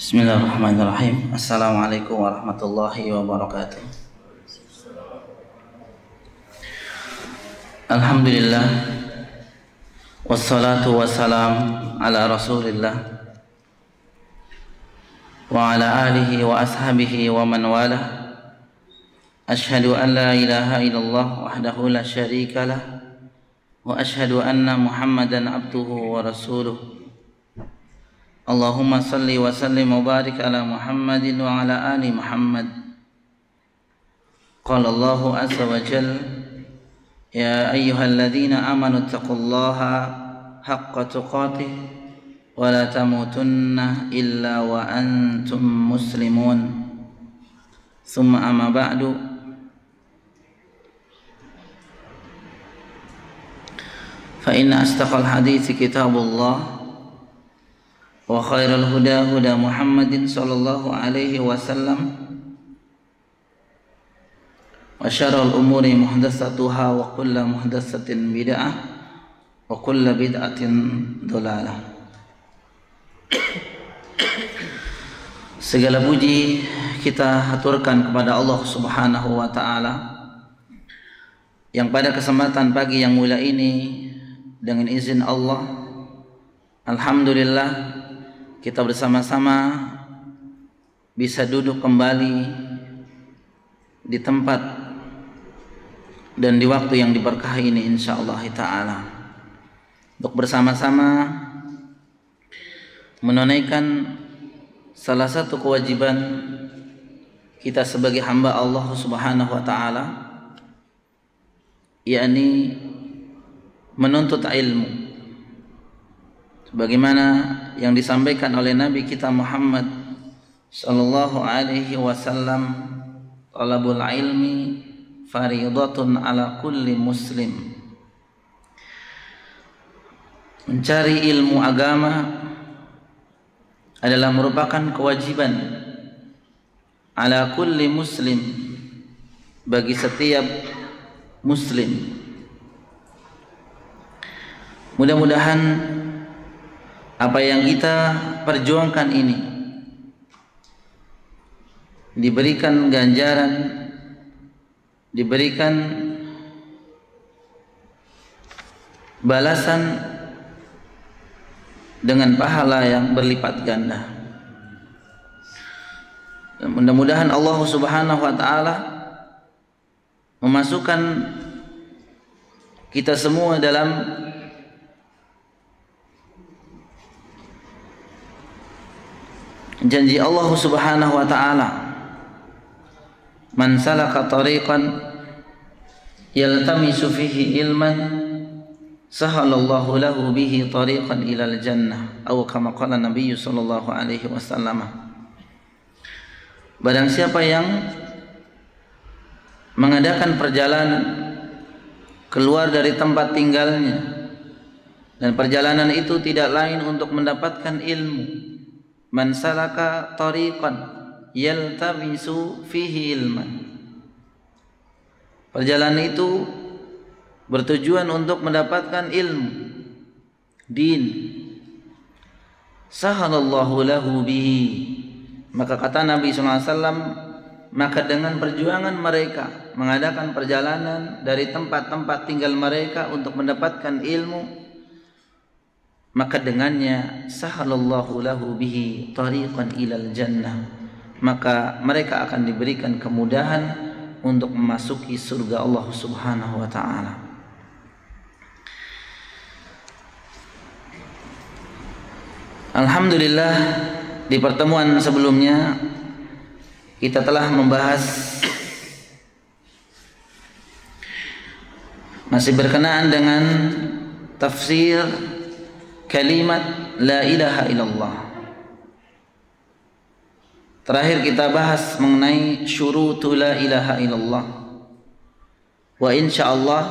Bismillahirrahmanirrahim. Assalamualaikum warahmatullahi wabarakatuh. Alhamdulillah, wassalatu wassalam ala rasulillah wa ala alihi wa ashabihi wa man wala. Ashhadu an la ilaha illallah wahdahu la syarika lah, wa ashhadu anna muhammadan abduhu wa rasuluh. Allahumma salli wa sallim wa barik ala Muhammadin wa ala ali Muhammad. Qala Allahu azza wa jalla, ya ayyuhalladzina amanu taqullaha haqqa tuqatih wa la tamutunna illa wa antum muslimun. Thumma amma ba'du. Fa inna astaqal hadithi kitabullah wa khairal huda huda Muhammadin sallallahu alaihi wasallam wa syarrul umuri muhdatsatuha wa kullu muhdatsatin bid'ah wa kullu bid'atin dhalalah. Segala puji kita haturkan kepada Allah Subhanahu wa taala yang pada kesempatan pagi yang mulia ini dengan izin Allah, alhamdulillah kita bersama-sama bisa duduk kembali di tempat dan di waktu yang diberkahi ini insyaallah ta'ala, untuk bersama-sama menunaikan salah satu kewajiban kita sebagai hamba Allah Subhanahu wa ta'ala, yakni menuntut ilmu sebagaimana yang disampaikan oleh Nabi kita Muhammad sallallahu alaihi wasallam, talabul ilmi fariidatun ala kulli muslim. Mencari ilmu agama adalah merupakan kewajiban ala kulli muslim, bagi setiap muslim. Mudah-mudahan apa yang kita perjuangkan ini diberikan ganjaran, diberikan balasan dengan pahala yang berlipat ganda. Dan mudah-mudahan Allah Subhanahu wa taala memasukkan kita semua dalam janji Allah Subhanahu wa taala, man salaka tariqan yaltamisu fihi ilman sahalallahu lahu bihi tariqan ilal jannah, atau kama qala Nabi sallallahu alaihi wasallam. Barang siapa yang mengadakan perjalanan keluar dari tempat tinggalnya, dan perjalanan itu tidak lain untuk mendapatkan ilmu, man salaka tariqan yaltamisu fihi ilman, perjalanan itu bertujuan untuk mendapatkan ilmu din, sahalallahu lahu bihi, maka kata Nabi SAW, maka dengan perjuangan mereka mengadakan perjalanan dari tempat-tempat tinggal mereka untuk mendapatkan ilmu, maka dengannya sahalallahu lahu bihi tariqan ilal jannah, maka mereka akan diberikan kemudahan untuk memasuki surga Allah Subhanahu wa taala. Alhamdulillah, di pertemuan sebelumnya kita telah membahas masih berkenaan dengan tafsir kalimat la ilaha illallah. Terakhir kita bahas mengenai syurutu la ilaha illallah. Wa insyaallah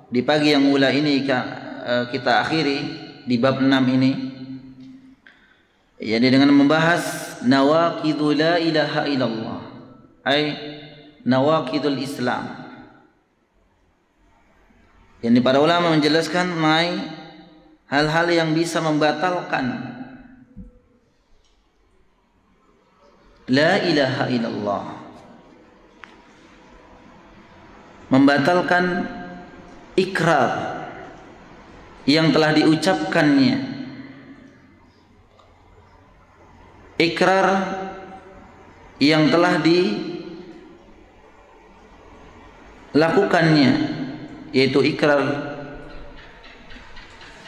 di pagi yang mulia ini kita akhiri di bab 6 ini, jadi dengan membahas nawaqidul la ilaha illallah, ay nawaqidul Islam. Yang para ulama menjelaskan mengenai hal-hal yang bisa membatalkan la ilaha illallah, membatalkan ikrar yang telah diucapkannya, ikrar yang telah dilakukannya, yaitu ikrar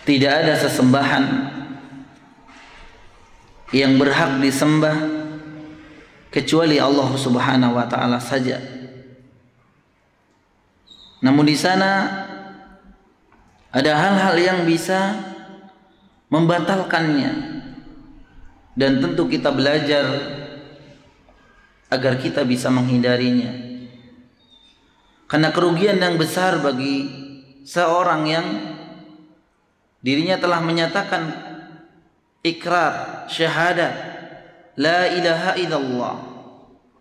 tidak ada sesembahan yang berhak disembah kecuali Allah Subhanahu wa taala saja. Namun di sana ada hal-hal yang bisa membatalkannya, dan tentu kita belajar agar kita bisa menghindarinya. Karena kerugian yang besar bagi seorang yang dirinya telah menyatakan ikrar syahadat la ilaha illallah,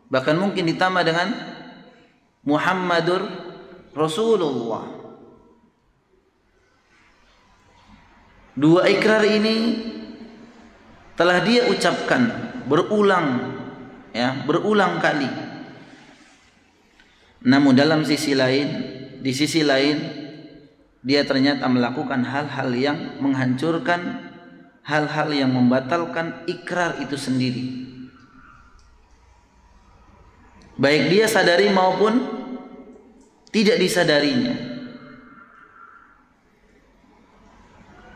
bahkan mungkin ditambah dengan Muhammadur Rasulullah. Dua ikrar ini telah dia ucapkan berulang kali. Namun di sisi lain dia ternyata melakukan hal-hal yang menghancurkan, hal-hal yang membatalkan ikrar itu sendiri, baik dia sadari maupun tidak disadarinya.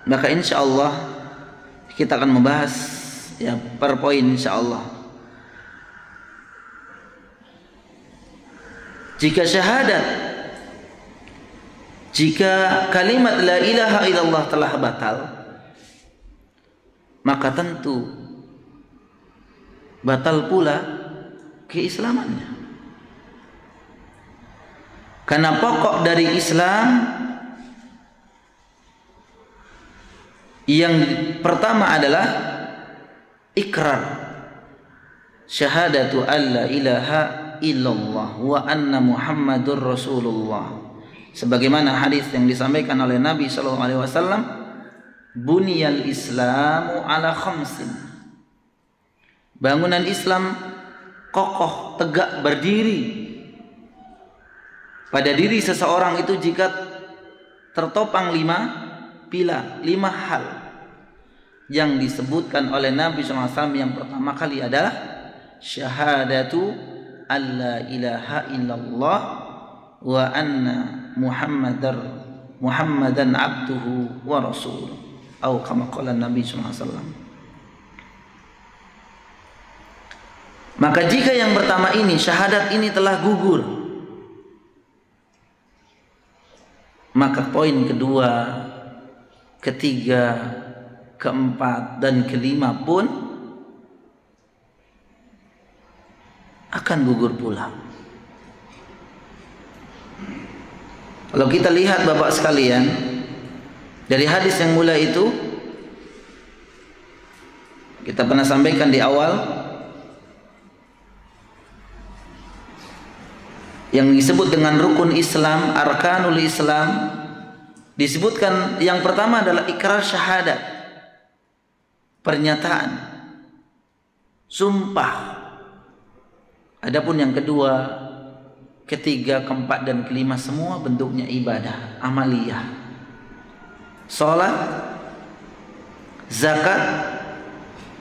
Maka insya Allah kita akan membahas per poin insya Allah. Jika kalimat la ilaha illallah telah batal, maka tentu batal pula keislamannya. Karena pokok dari Islam yang pertama adalah ikrar syahadatu alla ilaha illallah wa anna Muhammadur Rasulullah. Sebagaimana hadis yang disampaikan oleh Nabi sallallahu alaihi wasallam, buniyal Islamu ala khamsin. Bangunan Islam kokoh, tegak, berdiri pada diri seseorang itu jika tertopang 5 pilar, 5 hal yang disebutkan oleh Nabi SAW. Yang pertama kali adalah syahadatu alla ilaha illallah wa anna Muhammadan abduhu wa rasuluh, atau kama qala Nabi SAW. Maka jika yang pertama ini, syahadat ini telah gugur, maka poin kedua, ketiga, keempat, dan kelima pun akan gugur pula. Kalau kita lihat Bapak sekalian, dari hadis yang mulai itu kita pernah sampaikan di awal, yang disebut dengan rukun Islam, arkanul Islam, disebutkan yang pertama adalah ikrar syahadat, pernyataan, sumpah. Adapun yang kedua, ketiga, keempat, dan kelima semua bentuknya ibadah, amaliyah. Salat, zakat,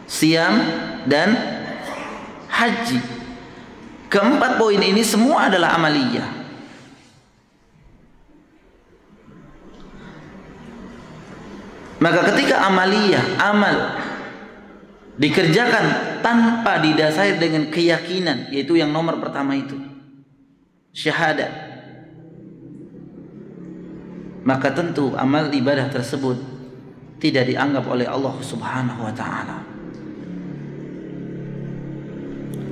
siam, dan haji. Keempat poin ini semua adalah amaliyah. Maka ketika amaliyah, amal dikerjakan tanpa didasari dengan keyakinan, yaitu yang nomor pertama itu, syahadat, maka tentu amal ibadah tersebut tidak dianggap oleh Allah Subhanahu wa taala,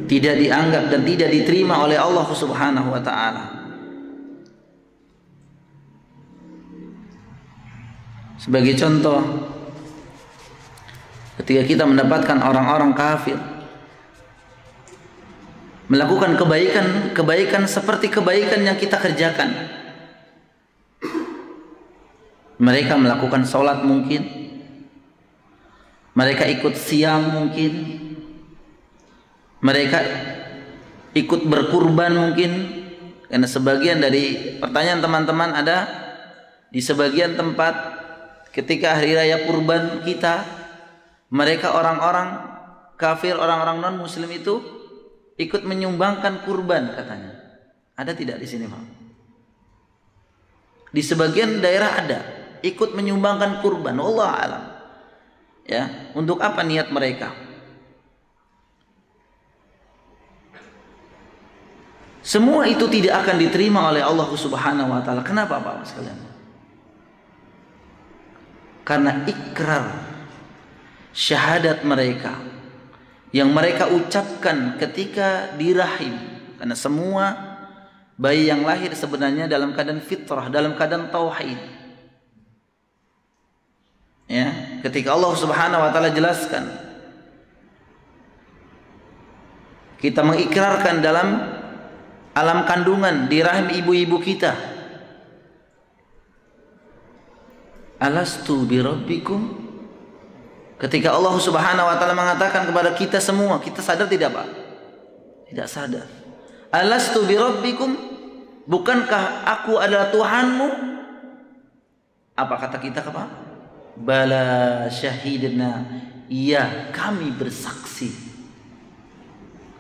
tidak dianggap dan tidak diterima oleh Allah Subhanahu wa taala. Sebagai contoh, ketika kita mendapatkan orang-orang kafir melakukan kebaikan seperti kebaikan yang kita kerjakan, mereka melakukan sholat mungkin, mereka ikut siam mungkin, mereka ikut berkurban mungkin, karena sebagian dari pertanyaan teman-teman ada di sebagian tempat ketika hari raya kurban kita, mereka orang-orang kafir, orang-orang non muslim itu ikut menyumbangkan kurban katanya. Ada tidak di sini, Pak? Di sebagian daerah ada ikut menyumbangkan kurban, wallahu alam. Ya, untuk apa niat mereka? Semua itu tidak akan diterima oleh Allah Subhanahu wa taala. Kenapa, Pak sekalian? Karena ikrar syahadat mereka yang mereka ucapkan ketika di rahim. Karena semua bayi yang lahir sebenarnya dalam keadaan fitrah, dalam keadaan tauhid. Ya, ketika Allah Subhanahu wa taala jelaskan, kita mengikrarkan dalam alam kandungan di rahim ibu-ibu kita, alastu birabbikum. Ketika Allah Subhanahu wa taala mengatakan kepada kita semua, kita sadar tidak, Pak? Tidak sadar. Alastu birabbikum, bukankah aku adalah Tuhanmu? Apa kata kita, Pak? Bala syahidna, iya kami bersaksi.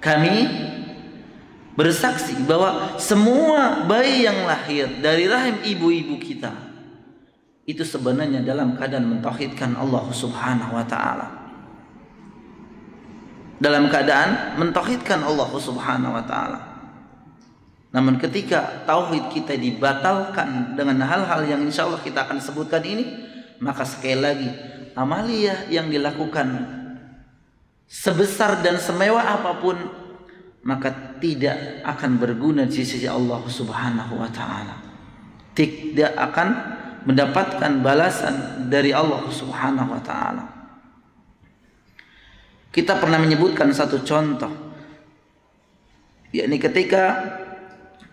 Kami bersaksi bahwa semua bayi yang lahir dari rahim ibu-ibu kita itu sebenarnya dalam keadaan mentauhidkan Allah Subhanahu wa taala. Dalam keadaan mentauhidkan Allah Subhanahu wa taala. Namun ketika tauhid kita dibatalkan dengan hal-hal yang insya Allah kita akan sebutkan ini, maka sekali lagi amaliyah yang dilakukan sebesar dan semewah apapun, maka tidak akan berguna di sisi Allah Subhanahu wa taala. Tidak akan mendapatkan balasan dari Allah Subhanahu wa taala. Kita pernah menyebutkan satu contoh, yakni ketika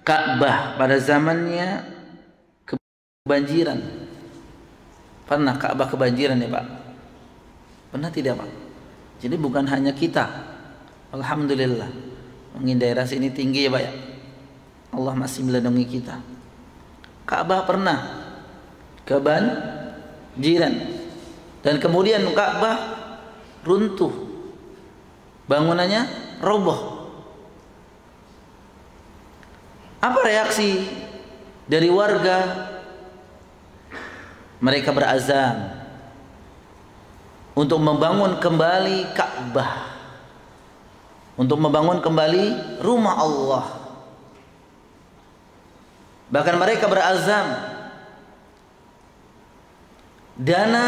Ka'bah pada zamannya kebanjiran. Pernah Ka'bah kebanjiran ya, Pak? Pernah tidak, Pak? Jadi bukan hanya kita, alhamdulillah, mungkin daerah sini tinggi ya, Pak ya, Allah masih melindungi kita. Ka'bah pernah kebanjiran dan kemudian Ka'bah runtuh, bangunannya roboh. Apa reaksi dari warga? Mereka berazam untuk membangun kembali Ka'bah, untuk membangun kembali rumah Allah. Bahkan mereka berazam dana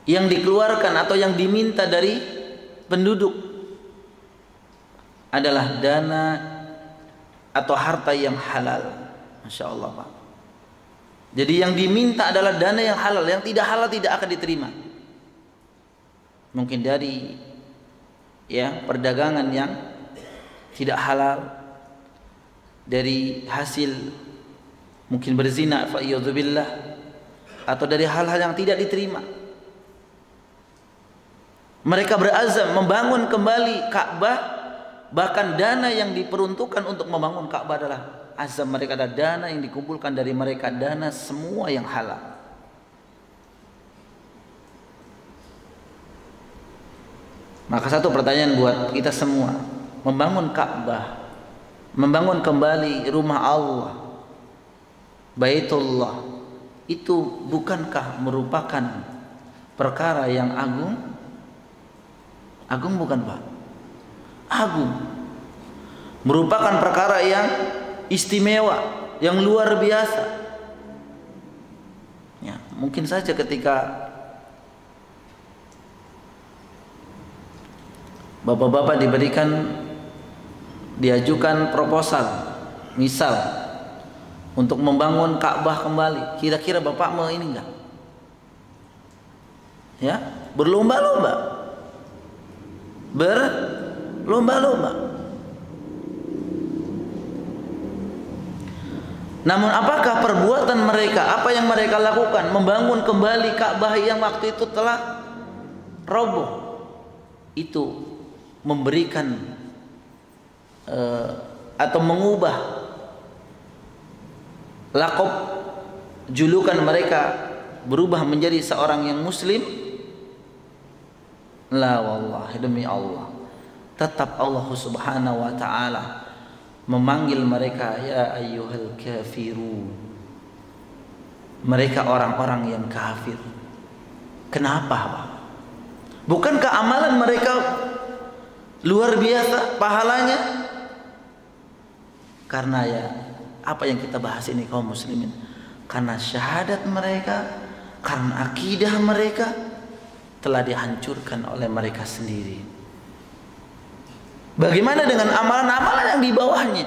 yang dikeluarkan atau yang diminta dari penduduk adalah dana atau harta yang halal. Masya Allah, Pak. Jadi yang diminta adalah dana yang halal, yang tidak halal tidak akan diterima. Mungkin dari perdagangan yang tidak halal, dari hasil mungkin berzina fa'iyadzubillah, atau dari hal-hal yang tidak diterima. Mereka berazam membangun kembali Ka'bah, bahkan dana yang diperuntukkan untuk membangun Ka'bah adalah azam mereka, ada dana yang dikumpulkan dari mereka, dana semua yang halal. Maka satu pertanyaan buat kita semua, membangun Ka'bah, membangun kembali rumah Allah, Baitullah, itu bukankah merupakan perkara yang agung? Agung bukan, Pak? Agung. Merupakan perkara yang istimewa, yang luar biasa. Ya, mungkin saja ketika bapak-bapak diajukan proposal, misal untuk membangun Ka'bah kembali, kira-kira bapak mau ini enggak? Ya, berlomba-lomba. Namun apakah perbuatan mereka, apa yang mereka lakukan, membangun kembali Ka'bah yang waktu itu telah roboh, itu memberikan atau mengubah laqab julukan mereka berubah menjadi seorang yang muslim? La wallahi, demi Allah, tetap Allah Subhanahu wa taala memanggil mereka ya ayyuhal kafirun. Mereka orang-orang yang kafir. Kenapa, Pak? Bukankah amalan mereka luar biasa pahalanya? Karena ya apa yang kita bahas ini kaum muslimin, karena syahadat mereka, karena akidah mereka telah dihancurkan oleh mereka sendiri. Bagaimana dengan amalan-amalan yang di bawahnya?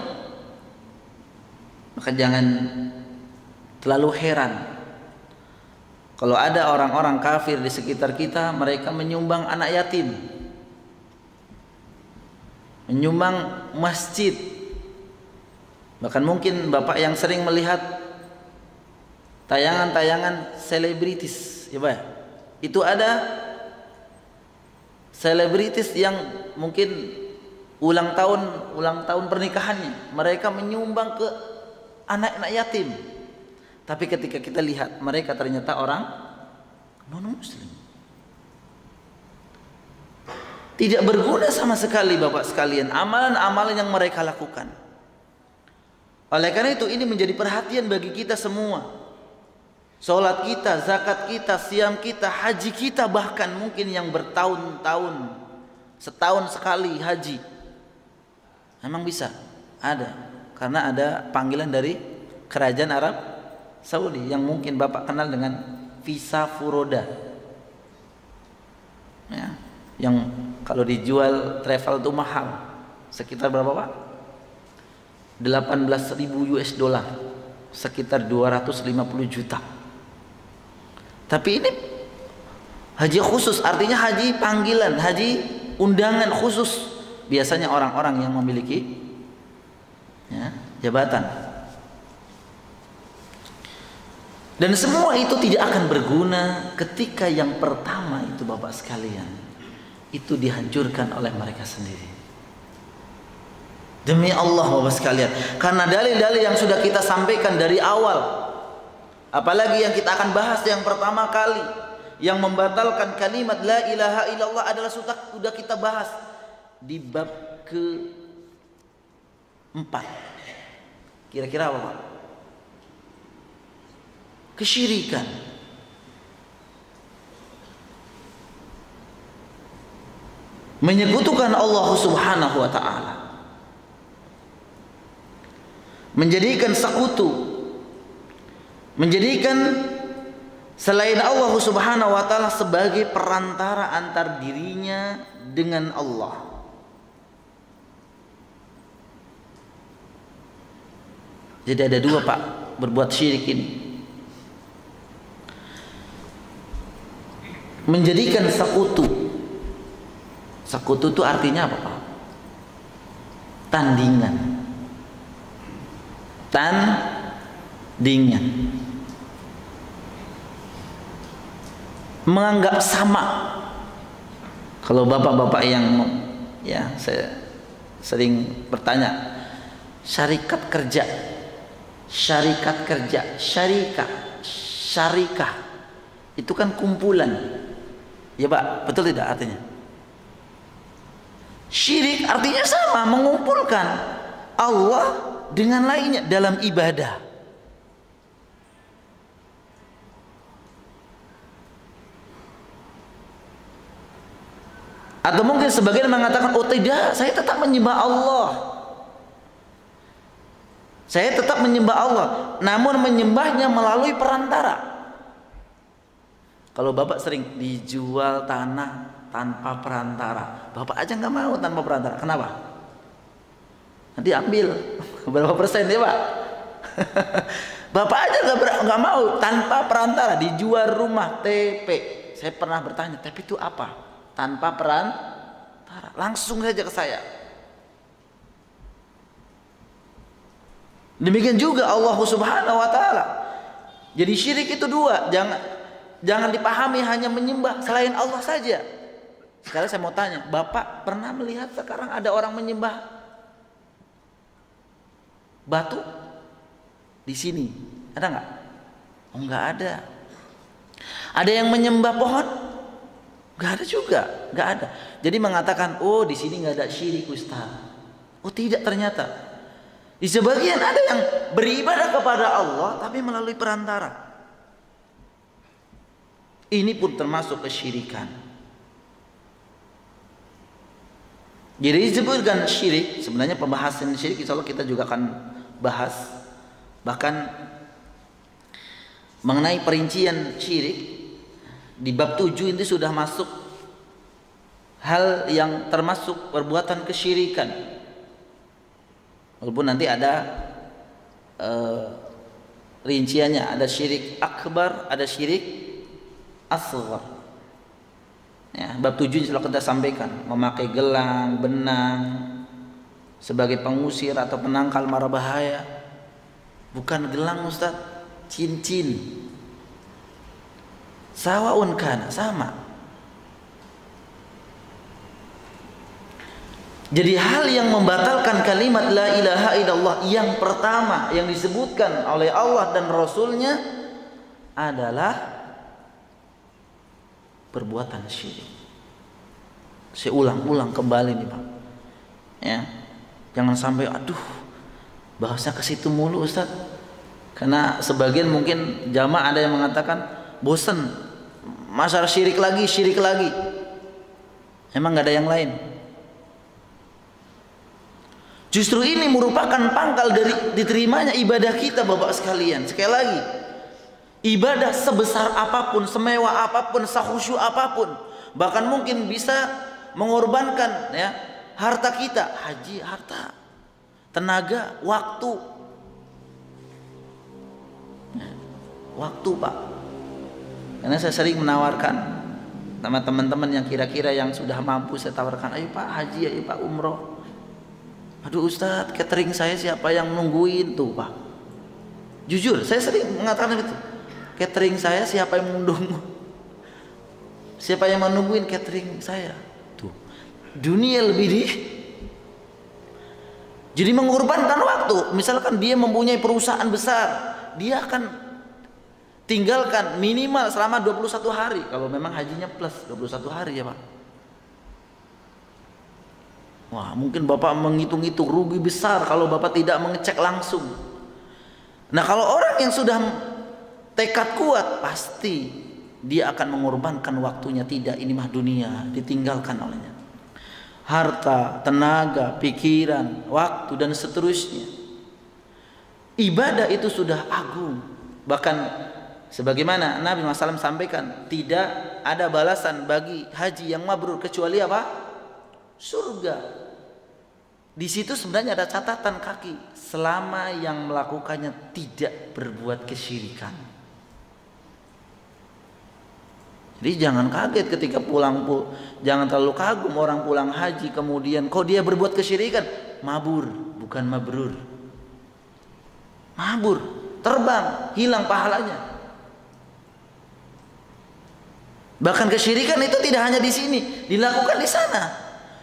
Maka jangan terlalu heran kalau ada orang-orang kafir di sekitar kita, mereka menyumbang anak yatim, menyumbang masjid. Bahkan mungkin Bapak yang sering melihat tayangan-tayangan selebritis, ya Pak, itu ada selebritis yang mungkin ulang tahun pernikahannya, mereka menyumbang ke anak-anak yatim. Tapi ketika kita lihat, mereka ternyata orang non-muslim, tidak berguna sama sekali Bapak sekalian amalan-amalan yang mereka lakukan. Oleh karena itu ini menjadi perhatian bagi kita semua. Salat kita, zakat kita, siam kita, haji kita, bahkan mungkin yang bertahun-tahun, setahun sekali haji, memang bisa ada, karena ada panggilan dari kerajaan Arab Saudi yang mungkin Bapak kenal dengan visa furoda, ya, yang kalau dijual travel itu mahal, sekitar berapa Pak? 18.000 US dollar, sekitar 250 juta. Tapi ini haji khusus, artinya haji panggilan, haji undangan khusus, biasanya orang-orang yang memiliki ya, jabatan. Dan semua itu tidak akan berguna ketika yang pertama itu Bapak sekalian, itu dihancurkan oleh mereka sendiri. Demi Allah Bapak sekalian, karena dalil-dalil yang sudah kita sampaikan dari awal, apalagi yang kita akan bahas yang pertama kali, yang membatalkan kalimat la ilaha illallah adalah sudah kita bahas di bab ke-4. Kira-kira apa Pak? Kesyirikan. Menyekutukan Allah Subhanahu wa taala. Menjadikan sekutu, menjadikan selain Allah Subhanahu wa taala sebagai perantara antar dirinya dengan Allah. Jadi ada dua Pak berbuat syirik ini. Menjadikan sekutu. Sekutu itu artinya apa Pak? Tandingan. Tandingan. Menganggap sama. Kalau bapak-bapak yang ya saya sering bertanya, syarikat kerja, syarikah itu kan kumpulan. Ya Pak, betul tidak artinya? Syirik artinya sama, mengumpulkan Allah dengan lainnya dalam ibadah. Atau mungkin sebagian mengatakan, oh tidak, saya tetap menyembah Allah. Saya tetap menyembah Allah, namun menyembahnya melalui perantara. Kalau Bapak sering dijual tanah tanpa perantara, Bapak aja nggak mau tanpa perantara. Kenapa? Nanti ambil berapa persen ya Pak? Bapak aja nggak mau tanpa perantara, dijual rumah TP. Saya pernah bertanya, TP itu apa? Tanpa perantara, langsung saja ke saya. Demikian juga Allah Subhanahu wa taala. Jadi syirik itu dua, jangan dipahami hanya menyembah selain Allah saja. Sekarang saya mau tanya, Bapak pernah melihat sekarang ada orang menyembah batu di sini? Ada nggak? Oh, nggak ada. Ada yang menyembah pohon? Nggak ada juga, nggak ada. Jadi mengatakan, oh di sini nggak ada syirik Ustaz. Oh tidak, ternyata di sebagian ada yang beribadah kepada Allah tapi melalui perantara. Ini pun termasuk kesyirikan. Jadi disebutkan syirik, sebenarnya pembahasan syirik insya Allah kita juga akan bahas. Bahkan mengenai perincian syirik di bab 7 ini sudah masuk hal yang termasuk perbuatan kesyirikan. Walaupun nanti ada rinciannya, ada syirik akbar, ada syirik asghar. Ya, bab 7 insya Allah kita sampaikan, memakai gelang, benang sebagai pengusir atau penangkal mara bahaya. Bukan gelang Ustaz, cincin. Sawaun kana, sama. Jadi hal yang membatalkan kalimat la ilaha illallah yang pertama yang disebutkan oleh Allah dan Rasulnya adalah perbuatan syirik. Saya ulang-ulang kembali nih Pak, ya, jangan sampai bahasnya ke situ mulu Ustaz. Karena sebagian mungkin jamaah ada yang mengatakan bosan, masalah syirik lagi. Emang nggak ada yang lain? Justru ini merupakan pangkal dari diterimanya ibadah kita Bapak sekalian. Sekali lagi, ibadah sebesar apapun, semewah apapun, sakhusyuk apapun, bahkan mungkin bisa mengorbankan ya harta kita, haji, harta, tenaga, waktu Pak. Karena saya sering menawarkan sama teman-teman yang kira-kira yang sudah mampu, saya tawarkan, ayo Pak haji, ayo Pak umroh. Aduh Ustadz, catering saya siapa yang nungguin tuh Pak? Jujur, saya sering mengatakan itu. Catering saya siapa yang menunggu? Siapa yang menungguin catering saya? Tuh, dunia lebih jadi mengorbankan waktu. Misalkan dia mempunyai perusahaan besar, dia akan tinggalkan minimal selama 21 hari. Kalau memang hajinya plus 21 hari ya Pak. Wah, mungkin Bapak menghitung-hitung rugi besar kalau Bapak tidak mengecek langsung. Nah, kalau orang yang sudah tekad kuat, pasti dia akan mengorbankan waktunya. Tidak, ini mah dunia, ditinggalkan olehnya. Harta, tenaga, pikiran, waktu dan seterusnya. Ibadah itu sudah agung. Bahkan sebagaimana Nabi SAW sampaikan, tidak ada balasan bagi haji yang mabrur kecuali apa? Surga. Di situ sebenarnya ada catatan kaki, selama yang melakukannya tidak berbuat kesyirikan. Jadi jangan kaget ketika jangan terlalu kagum orang pulang haji kemudian kok dia berbuat kesyirikan. Mabur, bukan mabrur. Mabur, terbang, hilang pahalanya. Bahkan kesyirikan itu tidak hanya di sini, dilakukan di sana.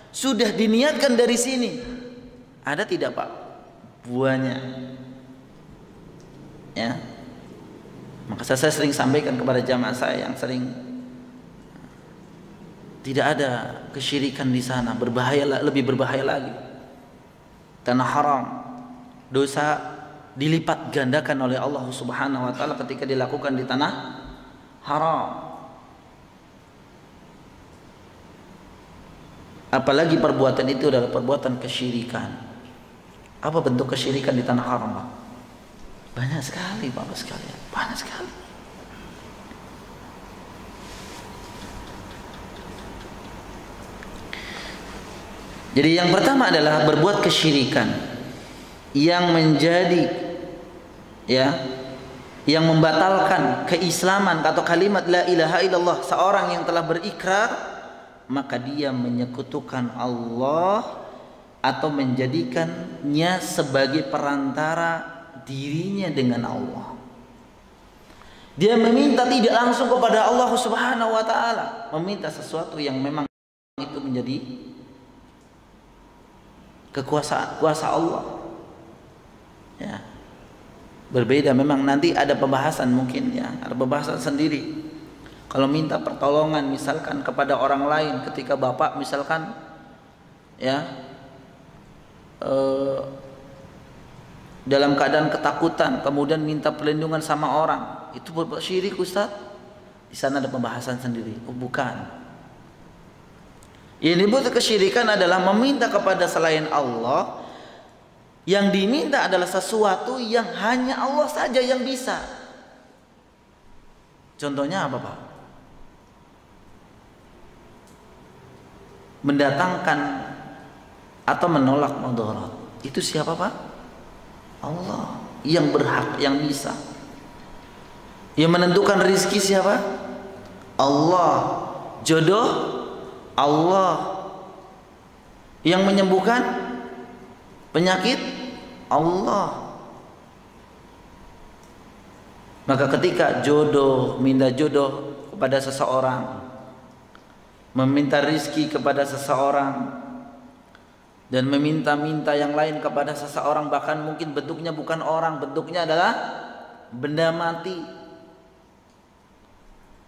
Sudah diniatkan dari sini. Ada tidak Pak buahnya? Ya. Maka saya sering sampaikan kepada jamaah saya yang sering, tidak ada kesyirikan di sana, lebih berbahaya lagi. Tanah haram, dosa dilipat gandakan oleh Allah Subhanahu wa taala ketika dilakukan di tanah haram. Apalagi perbuatan itu adalah perbuatan kesyirikan. Apa bentuk kesyirikan di tanah haram Pak? Banyak sekali Bapak sekalian, banyak sekali. Jadi yang pertama adalah berbuat kesyirikan yang menjadi yang membatalkan keislaman atau kalimat la ilaha illallah seorang yang telah berikrar, maka dia menyekutukan Allah atau menjadikannya sebagai perantara dirinya dengan Allah. Dia meminta tidak langsung kepada Allah Subhanahu wa taala, meminta sesuatu yang memang itu menjadi kuasa Allah. Ya. Berbeda memang, nanti ada pembahasan mungkin ya, ada pembahasan sendiri. Kalau minta pertolongan misalkan kepada orang lain ketika bapak misalkan ya dalam keadaan ketakutan kemudian minta perlindungan sama orang, itu berbuat syirik Ustaz. Di sana ada pembahasan sendiri. Oh, bukan. Yang disebut kesyirikan adalah meminta kepada selain Allah. Yang diminta adalah sesuatu yang hanya Allah saja yang bisa. Contohnya apa, Pak? Mendatangkan atau menolak mudarat. Itu siapa, Pak? Allah yang berhak, yang bisa. Yang menentukan rizki siapa? Allah. Jodoh Allah. Yang menyembuhkan penyakit Allah. Maka ketika minta jodoh kepada seseorang, meminta rizki kepada seseorang, dan meminta-minta yang lain kepada seseorang, bahkan mungkin bentuknya bukan orang, bentuknya adalah benda mati.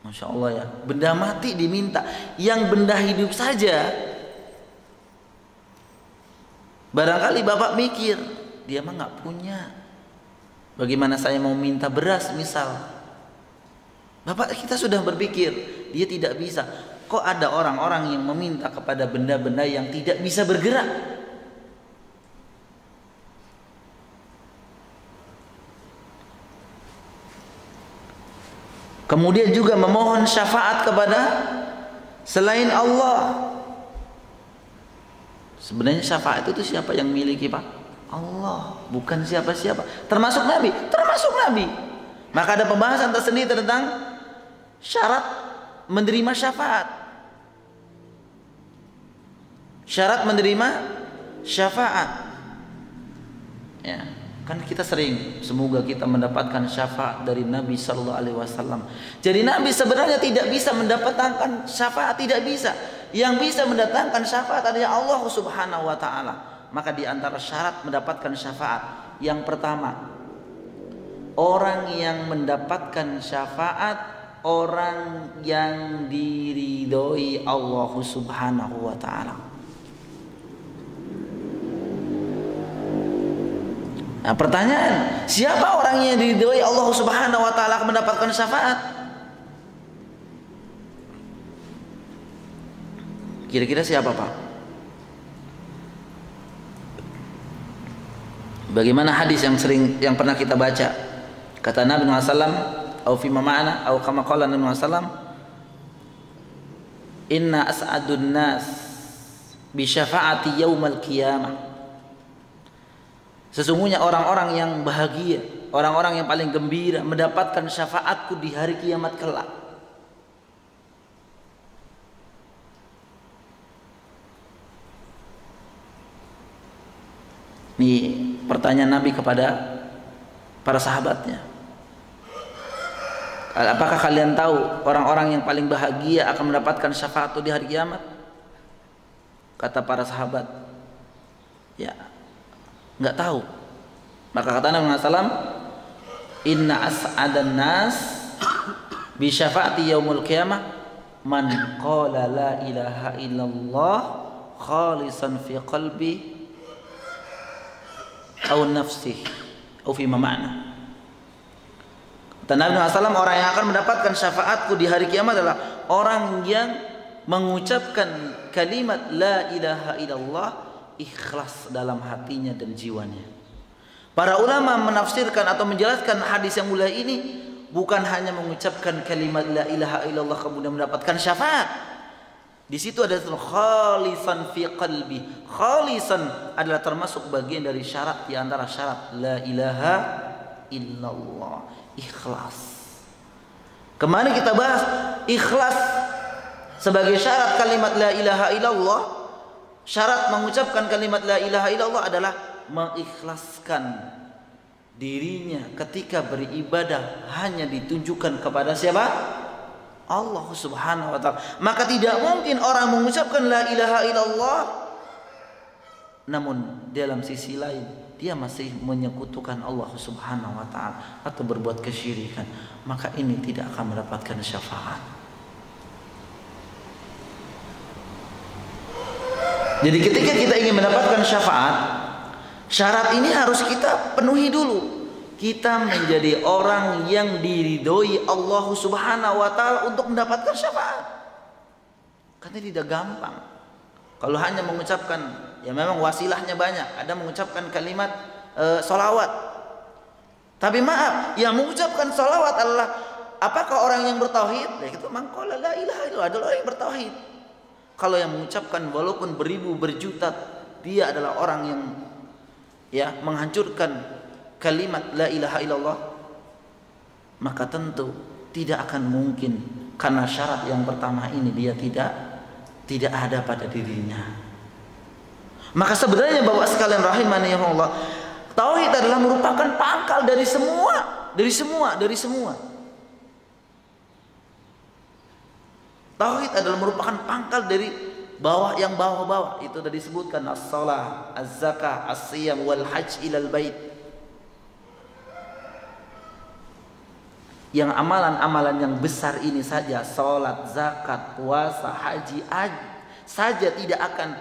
Masya Allah ya, benda mati diminta. Yang benda hidup saja, barangkali bapak mikir, dia mah nggak punya. Bagaimana saya mau minta beras misal? Bapak kita sudah berpikir, dia tidak bisa. Kok ada orang-orang yang meminta kepada benda-benda yang tidak bisa bergerak? Kemudian juga memohon syafaat kepada selain Allah. Sebenarnya syafaat itu siapa yang miliki, Pak? Allah, bukan siapa-siapa. Termasuk Nabi, Maka ada pembahasan tersendiri tentang syarat menerima syafaat. Syarat menerima syafaat. Ya, kan kita sering, semoga kita mendapatkan syafaat dari Nabi Sallallahu Alaihi Wasallam. Jadi Nabi sebenarnya tidak bisa mendapatkan syafaat, tidak bisa. Yang bisa mendatangkan syafaat adalah Allah Subhanahu Wa Taala. Maka di antara syarat mendapatkan syafaat, yang pertama, orang yang mendapatkan syafaat, orang yang diridhoi Allah Subhanahu Wa Taala. Nah, pertanyaan, siapa orang yang diridhoi Allah Subhanahu Wa Taala mendapatkan syafaat? Kira-kira siapa, Pak? Bagaimana hadis yang pernah kita baca? Kata Nabi SAW, "Au fi ma'ana, au kama qala Nabi SAW, inna as'adun nas bi syafaati yaumal qiyamah." Sesungguhnya orang-orang yang bahagia, orang-orang yang paling gembira mendapatkan syafaatku di hari kiamat kelak. Ini pertanyaan Nabi kepada para sahabatnya. Apakah kalian tahu orang-orang yang paling bahagia akan mendapatkan syafaat di hari kiamat? Kata para sahabat, ya, nggak tahu. Maka kata Nabi SAW, inna as'adan nas bi syafaati yaumul qiyamah man qala la ilaha illallah khalisan fi qalbi au nafsih au fi ma'na. Kata Nabi SAW, orang yang akan mendapatkan syafaatku di hari kiamat adalah orang yang mengucapkan kalimat la ilaha illallah ikhlas dalam hatinya dan jiwanya. Para ulama menafsirkan atau menjelaskan hadis yang mulia ini, bukan hanya mengucapkan kalimat la ilaha illallah kemudian mendapatkan syafaat. Di situ ada khalisan fi qalbi. Khalisan adalah termasuk bagian dari syarat, di antara syarat la ilaha illallah, ikhlas. Kemarin kita bahas ikhlas sebagai syarat kalimat la ilaha illallah. Syarat mengucapkan kalimat la ilaha illallah adalah mengikhlaskan dirinya ketika beribadah hanya ditujukan kepada siapa? Allah Subhanahu wa taala. Maka tidak mungkin orang mengucapkan la ilaha illallah namun dalam sisi lain dia masih menyekutukan Allah Subhanahu wa taala atau berbuat kesyirikan, maka ini tidak akan mendapatkan syafaat. Jadi ketika kita ingin mendapatkan syafaat, syarat ini harus kita penuhi dulu. Kita menjadi orang yang diridhoi Allah Subhanahu wa taala untuk mendapatkan syafaat. Karena tidak gampang. Kalau hanya mengucapkan, ya memang wasilahnya banyak. Ada mengucapkan kalimat sholawat. Tapi maaf, yang mengucapkan sholawat adalah apakah orang yang bertauhid? Ya itu mangkola la ilaha illallah, adalah orang yang bertauhid. Kalau yang mengucapkan walaupun beribu berjuta, dia adalah orang yang ya menghancurkan kalimat la ilaha illallah, maka tentu tidak akan mungkin, karena syarat yang pertama ini dia tidak ada pada dirinya. Maka sebenarnya Bapak sekalian rahimani Allah, tauhid adalah merupakan pangkal dari semua. Tauhid adalah merupakan pangkal dari bawah-bawah. Itu sudah disebutkan as-shalah, az-zakah, as-siyam wal hajj ilal bait. Yang amalan-amalan yang besar ini saja, salat, zakat, puasa, haji saja tidak akan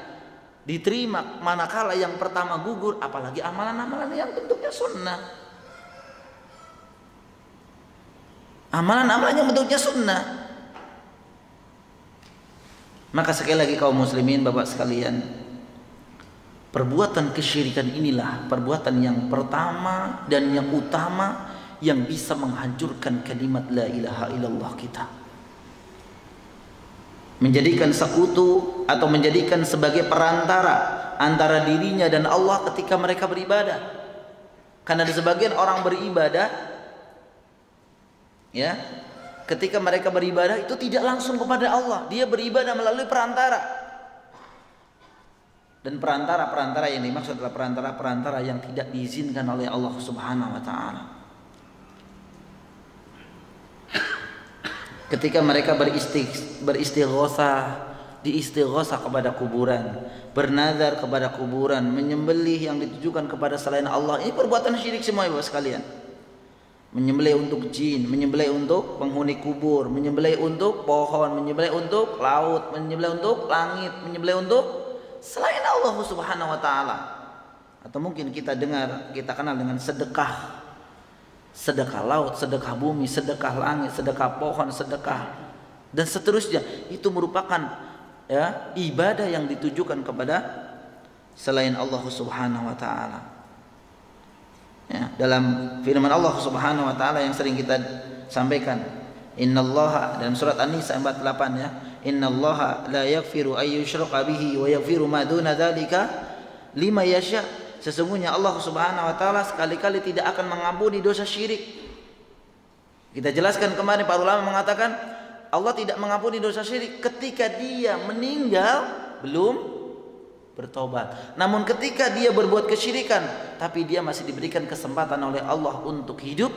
diterima manakala yang pertama gugur, apalagi amalan-amalan yang bentuknya sunnah. Amalan-amalan yang bentuknya sunnah. Maka sekali lagi kaum muslimin, Bapak sekalian, perbuatan kesyirikan inilah perbuatan yang pertama dan yang utama yang bisa menghancurkan kalimat la ilaha illallah kita, menjadikan sekutu atau menjadikan sebagai perantara antara dirinya dan Allah ketika mereka beribadah. Karena ada sebagian orang beribadah, ya, ketika mereka beribadah itu tidak langsung kepada Allah, dia beribadah melalui perantara. Dan perantara yang dimaksud adalah perantara yang tidak diizinkan oleh Allah Subhanahu wa taala. Ketika mereka beristighosah, diistighosah kepada kuburan, bernazar kepada kuburan, menyembelih yang ditujukan kepada selain Allah, ini perbuatan syirik semua Bapak sekalian. Menyembelih untuk jin, menyembelih untuk penghuni kubur, menyembelih untuk pohon, menyembelih untuk laut, menyembelih untuk langit, menyembelih untuk selain Allah Subhanahu wa taala. Atau mungkin kita kenal dengan sedekah. Sedekah laut, sedekah bumi, sedekah langit, sedekah pohon, sedekah dan seterusnya. Itu merupakan ya ibadah yang ditujukan kepada selain Allah Subhanahu wa taala. Ya, dalam firman Allah Subhanahu wa taala yang sering kita sampaikan, innallaha, dalam surat An-Nisa 48 ya, innallaha la yaghfiru ay yushraka bihi wa yaghfiru ma duna dzalika liman yasha. Sesungguhnya Allah Subhanahu wa taala sekali-kali tidak akan mengampuni dosa syirik. Kita jelaskan kemarin, para ulama mengatakan Allah tidak mengampuni dosa syirik ketika dia meninggal belum bertobat. Namun ketika dia berbuat kesyirikan tapi dia masih diberikan kesempatan oleh Allah untuk hidup,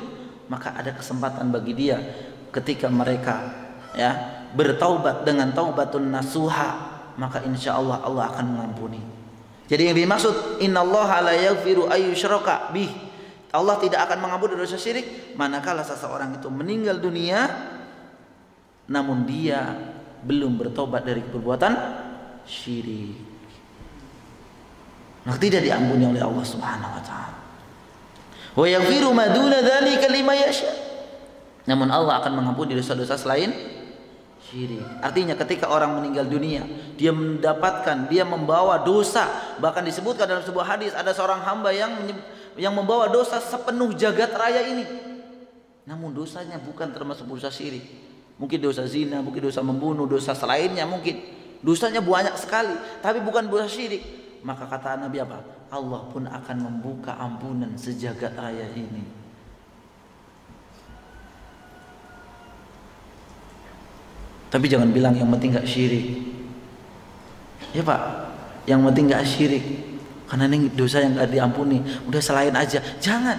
maka ada kesempatan bagi dia ketika mereka ya bertaubat dengan taubatun nasuha, maka insya Allah Allah akan mengampuni. Jadi yang dimaksud innallaha la yaghfiru ay yushraka bih, Allah tidak akan mengampuni dosa syirik manakala seseorang itu meninggal dunia namun dia belum bertobat dari perbuatan syirik, maka tidak diampuni oleh Allah Subhanahu wa taala. Wa yaghfiru ma duna dzalika liman yasha. Namun Allah akan mengampuni dosa-dosa selain syirik. Artinya ketika orang meninggal dunia, dia membawa dosa. Bahkan disebutkan dalam sebuah hadis, ada seorang hamba yang membawa dosa sepenuh jagat raya ini. Namun dosanya bukan termasuk dosa syirik. Mungkin dosa zina, mungkin dosa membunuh, dosa selainnya mungkin. Dosanya banyak sekali, tapi bukan dosa syirik. Maka kata Nabi apa? Allah pun akan membuka ampunan sejagat raya ini. Tapi jangan bilang yang penting gak syirik. Ya Pak, yang penting gak syirik. Karena ini dosa yang gak diampuni, udah selain aja. Jangan.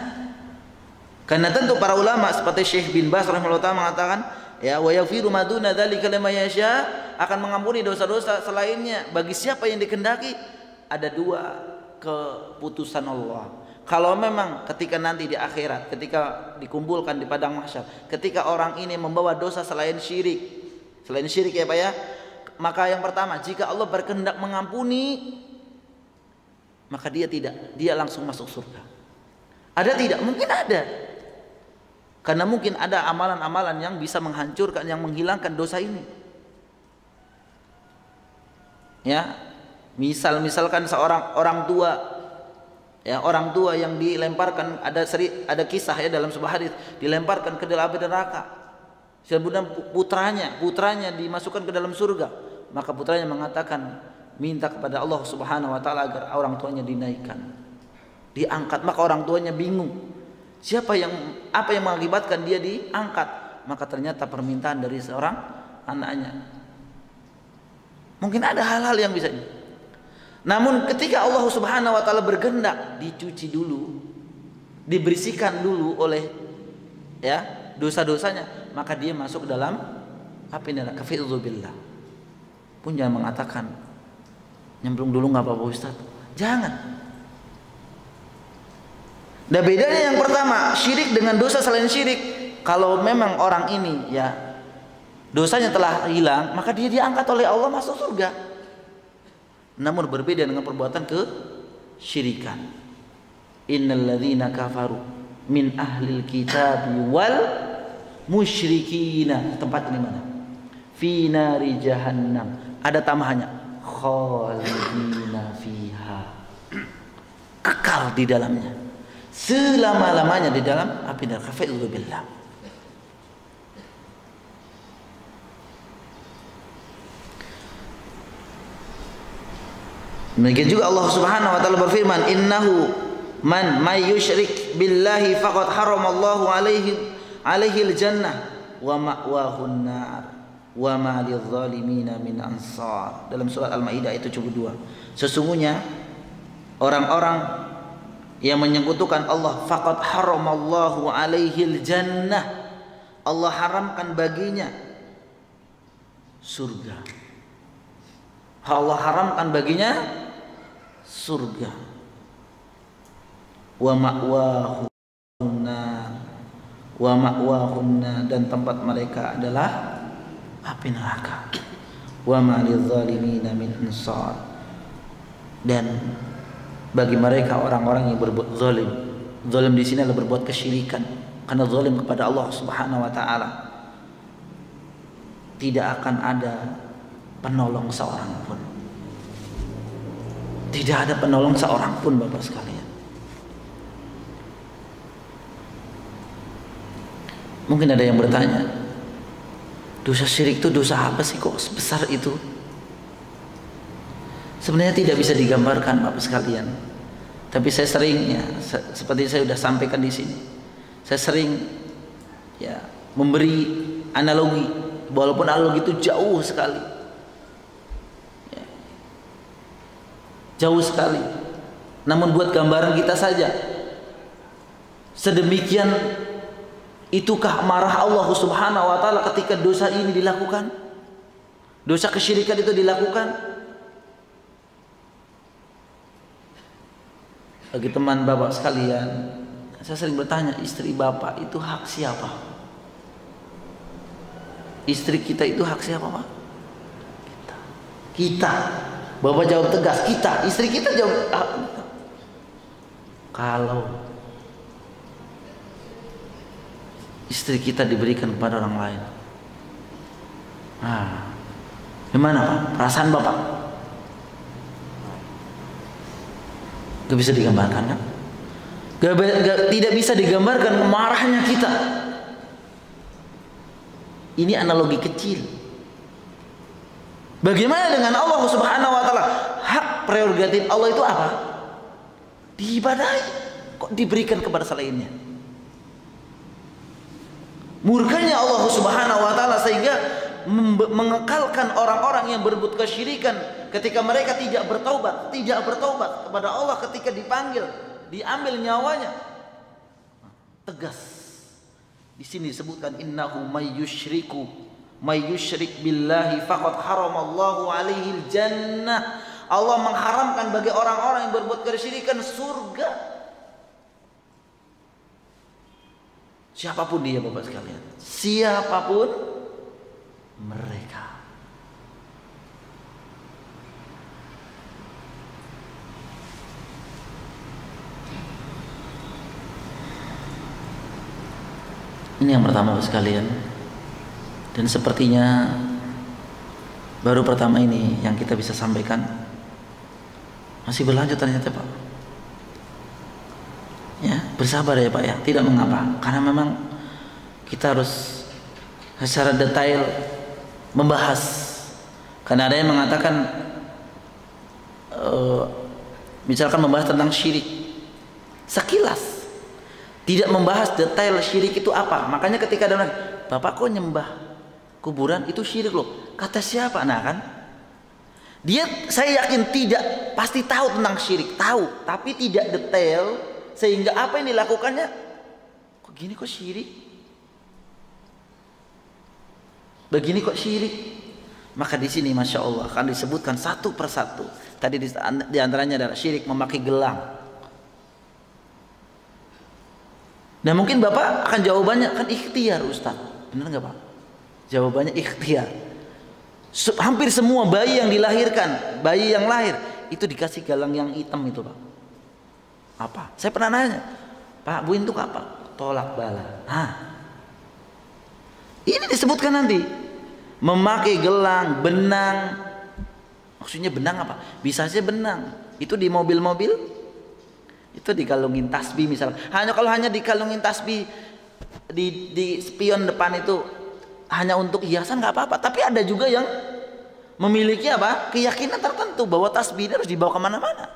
Karena tentu para ulama seperti Syekh bin Baz rahimahullah ta'ala mengatakan, ya, wa yaghfiru ma duna dzalika liman yasha, akan mengampuni dosa-dosa selainnya bagi siapa yang dikehendaki. Ada dua keputusan Allah. Kalau memang ketika nanti di akhirat, ketika dikumpulkan di padang mahsyar, ketika orang ini membawa dosa selain syirik ya Pak ya, maka yang pertama, jika Allah berkehendak mengampuni, maka dia langsung masuk surga. Ada tidak? Mungkin ada. Karena mungkin ada amalan-amalan yang bisa menghancurkan, yang menghilangkan dosa ini. Ya, misalkan seorang orang tua, ya, orang tua yang dilemparkan, ada kisah ya dalam sebuah hadis, dilemparkan ke dalam api neraka. Kemudian putranya dimasukkan ke dalam surga. Maka putranya mengatakan, minta kepada Allah Subhanahu wa taala agar orang tuanya dinaikkan, diangkat. Maka orang tuanya bingung, apa yang mengakibatkan dia diangkat? Maka ternyata permintaan dari seorang anaknya. Mungkin ada hal-hal yang bisa. Namun ketika Allah Subhanahu wa taala berkehendak, dicuci dulu, dibersihkan dulu oleh ya dosa-dosanya, maka dia masuk ke dalam api neraka. Fi'udzubillah. Pun jangan mengatakan nyemplung dulu nggak apa-apa Ustaz. Jangan. Nah, bedanya yang pertama, syirik dengan dosa selain syirik. Kalau memang orang ini ya dosanya telah hilang, maka dia diangkat oleh Allah masuk surga. Namun berbeda dengan perbuatan kesyirikan. Innal ladzina kafaru min ahlil kitabi wal musyrikina. Tempat ini mana? Fi nari jahannam. Ada tambahannya, khalidina fiha. Kekal di dalamnya, selama-lamanya di dalam api neraka. Fa'udzubillah. Demikian juga Allah Subhanahu wa taala berfirman, innahu man may yusyrik billahi faqad haramallahu alaihi jannah wa ma'wahun nar wa ma lidzalimina min ansar. Dalam surat Al-Maidah ayat 72. Sesungguhnya orang-orang yang menyekutukan Allah, faqad haramallahu alaihi jannah, Allah haramkan baginya surga. Allah haramkan baginya surga. Wa ma'wahum nar, wa ma'wahum nar, dan tempat mereka adalah api neraka. Wa ma lidzalimina min ansar, dan bagi mereka orang-orang yang berbuat zalim. Zalim di sini adalah berbuat kesyirikan, karena zalim kepada Allah Subhanahu wa taala. Tidak akan ada penolong seorang pun. Tidak ada penolong seorang pun, Bapak sekalian. Mungkin ada yang bertanya, dosa syirik itu dosa apa sih kok sebesar itu? Sebenarnya tidak bisa digambarkan, Bapak sekalian. Tapi saya sering, ya, seperti saya sudah sampaikan di sini, saya sering ya memberi analogi, walaupun analogi itu jauh sekali, ya, jauh sekali. Namun buat gambaran kita saja, sedemikian itukah marah Allah Subhanahu wa taala ketika dosa ini dilakukan? Dosa kesyirikan itu dilakukan? Bagi teman Bapak sekalian, saya sering bertanya, istri Bapak itu hak siapa? Istri kita itu hak siapa, Pak? Kita. Bapak jawab tegas, kita. Istri kita jawab kita. Kalau istri kita diberikan kepada orang lain, gimana Pak? Perasaan Bapak? Gak bisa digambarkan kan? Tidak bisa digambarkan marahnya kita. Ini analogi kecil. Bagaimana dengan Allah Subhanahu wa taala? Hak prerogatif Allah itu apa? Diibadahi. Kok diberikan kepada selainnya? Murkanya Allah Subhanahu wa taala sehingga mengekalkan orang-orang yang berbuat kesyirikan ketika mereka tidak bertaubat kepada Allah ketika dipanggil, diambil nyawanya. Tegas. Di sini disebutkan innahu may yusyrik billahi faqad haramallahu alaihi jannah. Allah mengharamkan bagi orang-orang yang berbuat kesyirikan surga. Siapapun dia Bapak sekalian, siapapun mereka. Ini yang pertama Bapak sekalian. Dan sepertinya baru pertama ini yang kita bisa sampaikan. Masih berlanjut ternyata Pak. Ya, bersabar ya Pak ya, tidak mengapa. Karena memang kita harus secara detail membahas. Karena ada yang mengatakan misalkan membahas tentang syirik sekilas, tidak membahas detail syirik itu apa. Makanya ketika ada orang, Bapak kok nyembah kuburan itu syirik loh, kata siapa? Nah kan dia, saya yakin tidak pasti tahu tentang syirik, tahu, tapi tidak detail, sehingga apa yang dilakukannya kok gini, kok syirik, begini kok syirik. Maka di sini Masya Allah akan disebutkan satu persatu. Tadi di antaranya adalah syirik memakai gelang. Dan mungkin Bapak akan jawabannya kan ikhtiar Ustaz, benar nggak Pak? Jawabannya ikhtiar. Hampir semua bayi yang dilahirkan, bayi yang lahir itu dikasih galang yang hitam itu Pak. Apa? Saya pernah nanya, Pak, Bu untuk apa? Tolak bala. Ini disebutkan nanti memakai gelang, benang. Maksudnya benang apa? Bisa saja benang. Itu di mobil-mobil, itu dikalungin tasbih misalnya. Kalau hanya dikalungin tasbih di spion depan itu hanya untuk hiasan nggak apa-apa. Tapi ada juga yang memiliki apa? Keyakinan tertentu bahwa tasbih harus dibawa kemana-mana.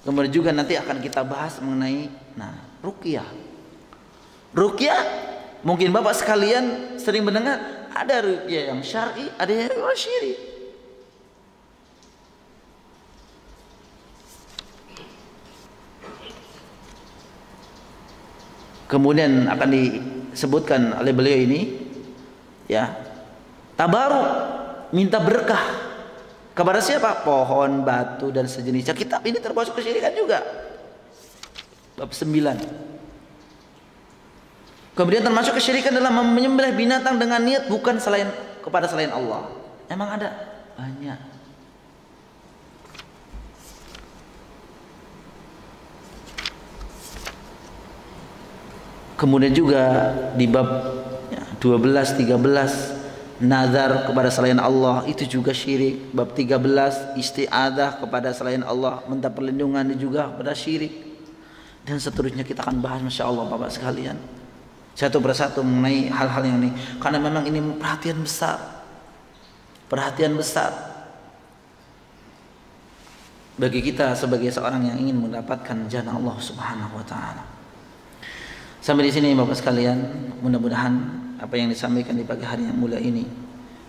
Kemudian juga nanti akan kita bahas mengenai ruqyah. Ruqyah mungkin Bapak sekalian sering mendengar ada ruqyah yang syar'i, ada yang syirik. Kemudian akan disebutkan oleh beliau ini, ya, tabaruk, minta berkah kepada siapa? Pohon, batu dan sejenisnya. Kitab ini termasuk kesyirikan juga. Bab 9. Kemudian termasuk kesyirikan adalah menyembelih binatang dengan niat bukan kepada selain Allah. Emang ada? Banyak. Kemudian juga di bab 12, 13 nazar kepada selain Allah itu juga syirik. Bab 13 isti'adzah kepada selain Allah, minta perlindungan juga kepada syirik. Dan seterusnya kita akan bahas Masya Allah Bapak sekalian, satu persatu mengenai hal-hal yang ini. Karena memang ini perhatian besar. Perhatian besar bagi kita sebagai seorang yang ingin mendapatkan jannah Allah Subhanahu wa taala. Sampai di sini Bapak sekalian, mudah-mudahan apa yang disampaikan di pagi hari yang mulia ini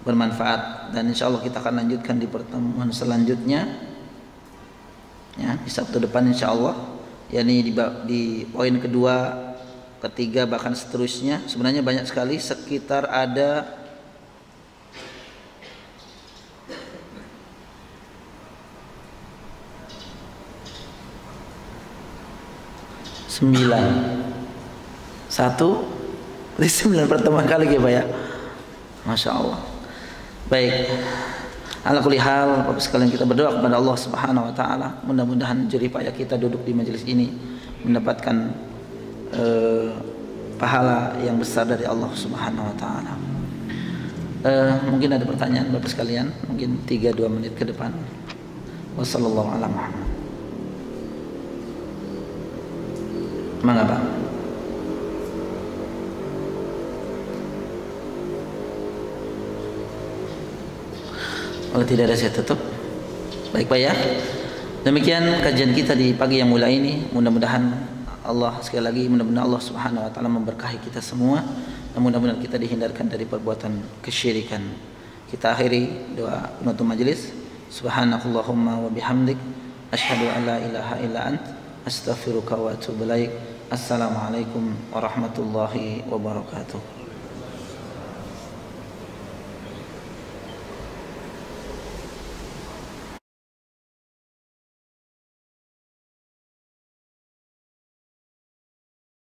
bermanfaat, dan insya Allah kita akan lanjutkan di pertemuan selanjutnya, ya, di Sabtu depan insya Allah, yakni di poin kedua, ketiga bahkan seterusnya. Sebenarnya banyak sekali, sekitar ada 9. 9 pertemuan kali ya Pak ya. Masya Allah. Baik, ala kulli hal Bapak sekalian, kita berdoa kepada Allah Subhanahu wa taala, mudah-mudahan jerih payah kita duduk di majelis ini mendapatkan pahala yang besar dari Allah Subhanahu wa taala. Mungkin ada pertanyaan Bapak sekalian, mungkin 3-2 menit ke depan. Wassallallahu ala Muhammad. Mangga Pak. Kalau tidak ada saya tutup. Baik Pak ya. Demikian kajian kita di pagi yang mulia ini. Mudah-mudahan Allah, sekali lagi mudah-mudahan Allah Subhanahu wa taala memberkahi kita semua, dan mudah-mudahan kita dihindarkan dari perbuatan kesyirikan. Kita akhiri doa penutup majelis. Subhanakallahumma wa bihamdik asyhadu an la ilaha illa ant astaghfiruka wa atubu ilaik. Assalamualaikum warahmatullahi wabarakatuh.